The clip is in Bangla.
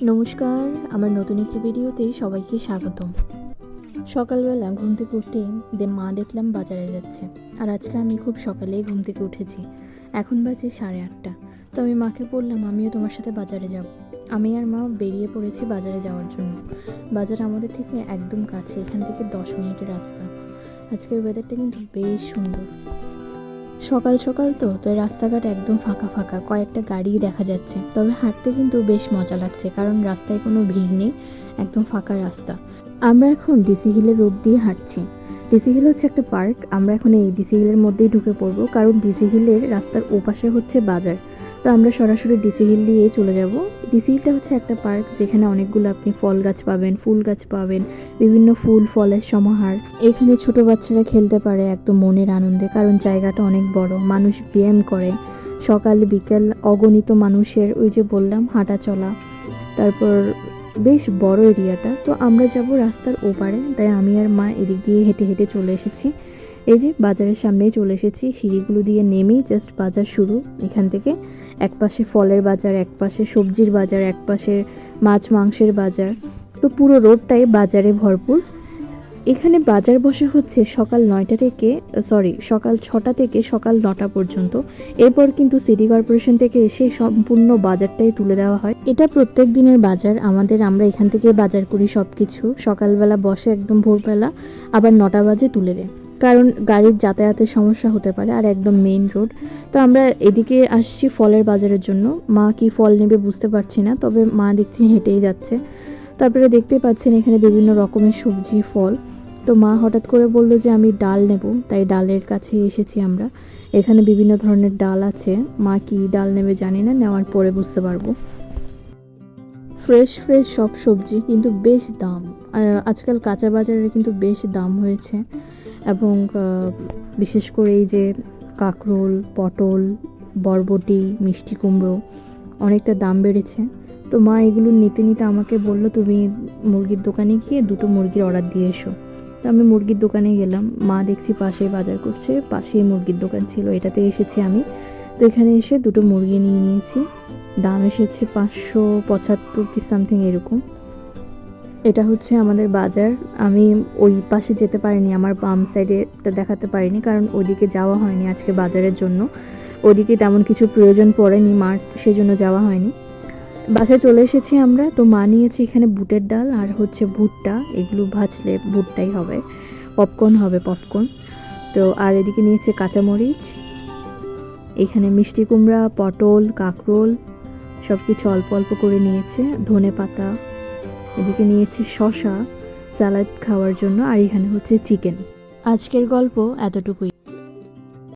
নমস্কার, আমার নতুন একটি ভিডিওতে সবাইকে স্বাগতম। সকালবেলা ঘুম থেকে উঠে মা দেখলাম বাজারে যাচ্ছে। আর আজকে আমি খুব সকালেই ঘুম থেকে উঠেছি। এখন বাজে 8:30। তো আমি মাকে বললাম আমিও তোমার সাথে বাজারে যাব। আমি আর মা বেরিয়ে পড়েছি বাজারে যাওয়ার জন্য। বাজার আমাদের থেকে একদম কাছে, এখান থেকে 10 মিনিটের রাস্তা। আজকের ওয়েদারটা কিন্তু বেশ সুন্দর। সকাল সকাল তো রাস্তাঘাট একদম ফাঁকা ফাঁকা, কয়েকটা গাড়ি দেখা যাচ্ছে। তবে হাঁটতে কিন্তু বেশ মজা লাগছে, কারণ রাস্তায় কোনো ভিড় নেই, একদম ফাঁকা রাস্তা। আমরা এখন ডিসি হিলের রোড দিয়ে হাঁটছি। ডিসি হিল হচ্ছে একটা পার্ক। আমরা এখন এই ডিসি হিলের মধ্যেই ঢুকে পড়বো, কারণ ডিসি হিলের রাস্তার ওপাশে হচ্ছে বাজার। তো আমরা সরাসরি ডিসি হিল দিয়েই চলে যাব। ডিসি হিলটা হচ্ছে একটা পার্ক, যেখানে অনেকগুলো আপনি ফল গাছ পাবেন, ফুল গাছ পাবেন, বিভিন্ন ফুল ফলের সমাহার। এখানে ছোট বাচ্চারা খেলতে পারে একদম মনের আনন্দে, কারণ জায়গাটা অনেক বড়। মানুষ ব্যায়াম করে, সকাল বিকেল অগণিত মানুষের ওই যে বললাম হাঁটা চলা। তারপর বেশ বড় এরিয়াটা। তো আমরা যাব রাস্তার ওপারে, তাই আমি আর মা এদিক দিয়ে হেঁটে হেঁটে চলে এসেছি। এই যে বাজারের সামনেই চলে এসেছি, সিঁড়িগুলো দিয়ে নেমেই জাস্ট বাজার শুরু। এখান থেকে এক পাশে ফলের বাজার, এক পাশে সবজির বাজার, এক পাশে মাছ মাংসের বাজার। তো পুরো রোডটাই বাজারে ভরপুর। এখানে বাজার বসে হচ্ছে সকাল 6টা থেকে সকাল 9টা পর্যন্ত। এরপর কিন্তু সিটি কর্পোরেশন থেকে এসে সম্পূর্ণ বাজারটাই তুলে দেওয়া হয়। এটা প্রত্যেক দিনের বাজার আমরা এখান থেকে বাজার করি সব কিছু। সকালবেলা বসে একদম ভোরবেলা, আবার 9টা বাজে তুলে দেয়, কারণ গাড়ির যাতায়াতের সমস্যা হতে পারে। আর একদম মেইন রোড। তো আমরা এদিকে আসছি ফলের বাজারের জন্য। মা কি ফল নেবে বুঝতে পারছি না, তবে মা দেখছি হেঁটেই যাচ্ছে। তারপরে দেখতে পাচ্ছেন এখানে বিভিন্ন রকমের সবজি ফল। তো মা হঠাৎ করে বলল যে আমি ডাল নেব, তাই ডালের কাছে এসেছি আমরা। এখানে বিভিন্ন ধরনের ডাল আছে। মা কি ডাল নেবে জানি না, নেওয়ার পরে বুঝতে পারবো। ফ্রেশ ফ্রেশ সব সবজি, কিন্তু বেশ দাম। আজকাল কাঁচা বাজারে কিন্তু বেশ দাম হয়েছে। এবং বিশেষ করে এই যে কাঁকরোল, পটল, বরবটি, মিষ্টি কুমড়ো অনেকটা দাম বেড়েছে। তো মা এগুলো নিতে নিতে আমাকে বলল তুমি মুরগির দোকানে গিয়ে 2টো মুরগির অর্ডার দিয়ে এসো। তো আমি মুরগির দোকানে গেলাম। মা দেখছি পাশেই বাজার করছে, পাশেই মুরগির দোকান ছিল, এটাতে এসেছি আমি। তো এখানে এসে 2টো মুরগি নিয়ে নিয়েছি। দাম এসেছে 575 কি সামথিং এরকম। এটা হচ্ছে আমাদের বাজার। আমি ওই পাশে যেতে পারিনি, আমার বাম সাইডেটা দেখাতে পারিনি, কারণ ওদিকে যাওয়া হয়নি আজকে বাজারের জন্য। ওদিকে তেমন কিছু প্রয়োজন পড়েনি মার, সেই জন্য যাওয়া হয়নি। বাসায় চলে এসেছি আমরা। তো মা নিয়েছে এখানে বুটের ডাল আর হচ্ছে ভুট্টা, এগুলো ভাজলে ভুট্টাই হবে, পপকর্ন হবে পপকর্ন। তো আর এদিকে নিয়েছে কাঁচামরিচ, এখানে মিষ্টি কুমড়া, পটল, কাঁকরোল সব কিছু অল্প অল্প করে নিয়েছে, ধনে পাতা। এদিকে নিয়েছে শসা স্যালাড খাওয়ার জন্য, আর এখানে হচ্ছে চিকেন। আজকের গল্প এতটুকুই।